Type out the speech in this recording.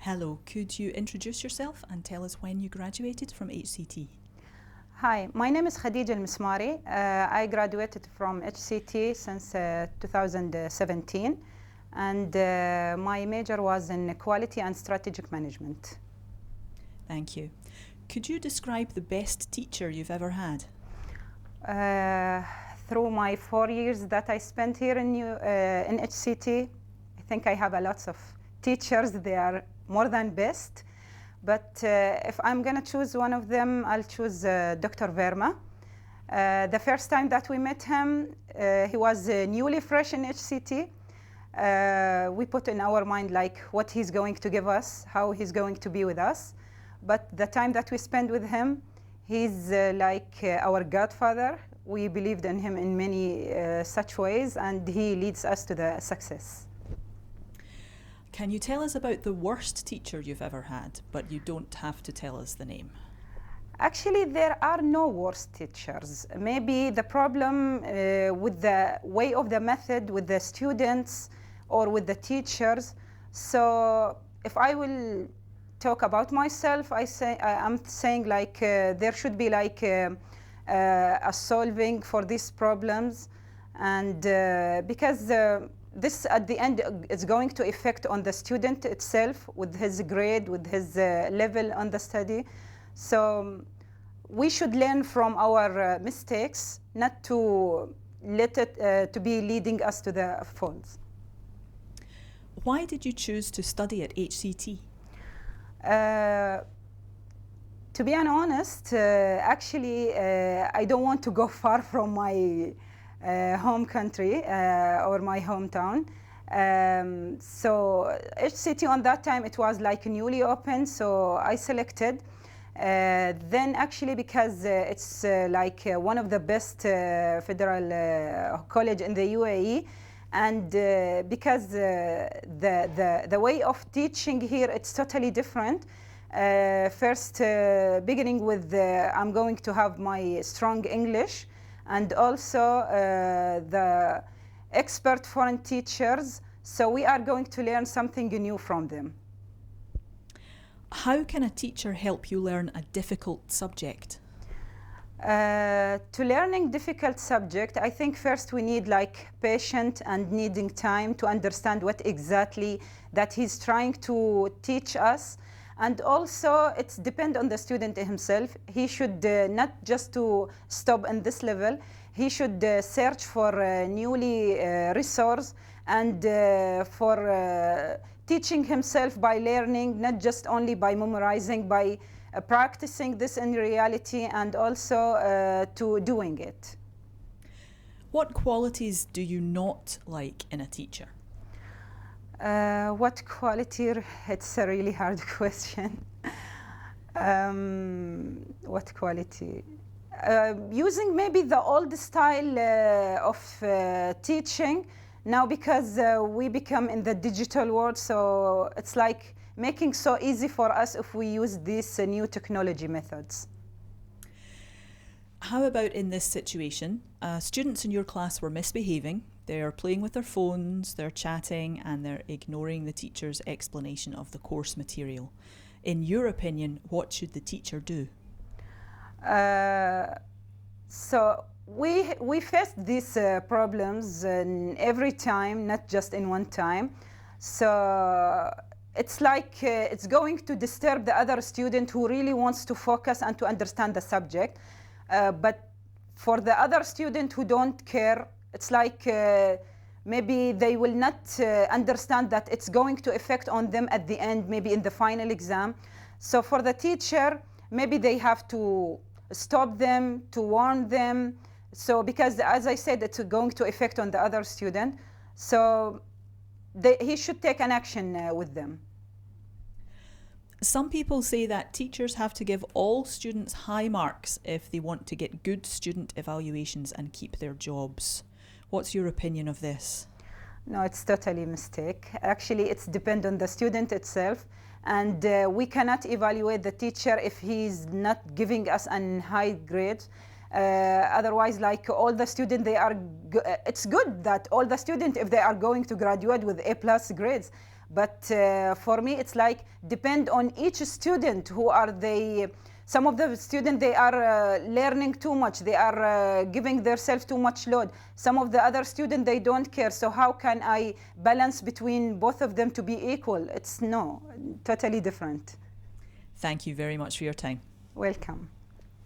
Hello, could you introduce yourself and tell us when you graduated from HCT? Hi, my name is Khadija Al-Mismari. I graduated from HCT since 2017, and my major was in quality and strategic management. Thank you. Could you describe the best teacher you've ever had? Through my 4 years that I spent here in HCT, I think I have a lot of teachers. They are more than best. But if I'm going to choose one of them, I'll choose Dr. Verma. The first time that we met him, he was newly fresh in HCT. We put in our mind like what he's going to give us, how he's going to be with us. But the time that we spend with him, he's like our godfather. We believed in him in many such ways, and he leads us to the success. Can you tell us about the worst teacher you've ever had, but you don't have to tell us the name? Actually, there are no worst teachers. Maybe the problem with the way of the method with the students or with the teachers. So if I will talk about myself, I'm saying like there should be like a solving for these problems, and because this at the end is going to affect on the student itself with his grade, with his level on the study. So we should learn from our mistakes, not to let it to be leading us to the faults. Why did you choose to study at HCT? To be honest, actually, I don't want to go far from my home country or my hometown. So HCT on that time, it was like newly open, so I selected. Then actually because it's like one of the best federal college in the UAE, and because the way of teaching here, it's totally different. First, beginning with I'm going to have my strong English, and also the expert foreign teachers. So we are going to learn something new from them. How can a teacher help you learn a difficult subject? To learning difficult subject, I think first we need like patience and needing time to understand what exactly that he's trying to teach us. And also, it's depend on the student himself. He should not just to stop in this level. He should search for newly resource and for teaching himself by learning, not just only by memorizing, by practicing this in reality, and also to doing it. What qualities do you not like in a teacher? What quality? It's a really hard question. What quality? Using maybe the old style of teaching now, because we become in the digital world, so it's like making so easy for us if we use these new technology methods. How about in this situation? Students in your class were misbehaving. They're playing with their phones, they're chatting, and they're ignoring the teacher's explanation of the course material. In your opinion, what should the teacher do? So we face these problems every time, not just in one time. So it's like it's going to disturb the other student who really wants to focus and to understand the subject. But for the other student who don't care, it's like maybe they will not understand that it's going to affect on them at the end, maybe in the final exam. So for the teacher, maybe they have to stop them, to warn them. So because, as I said, it's going to affect on the other student. So he should take an action with them. Some people say that teachers have to give all students high marks if they want to get good student evaluations and keep their jobs. What's your opinion of this? No, it's totally a mistake. Actually, it's depend on the student itself, and we cannot evaluate the teacher if he's not giving us a high grade. Otherwise, like all the students, it's good that all the students, if they are going to graduate with A+ grades. But for me, it's like depend on each student. Who are they? Some of the students, they are learning too much. They are giving themselves too much load. Some of the other students, they don't care. So how can I balance between both of them to be equal? It's no, totally different. Thank you very much for your time. Welcome.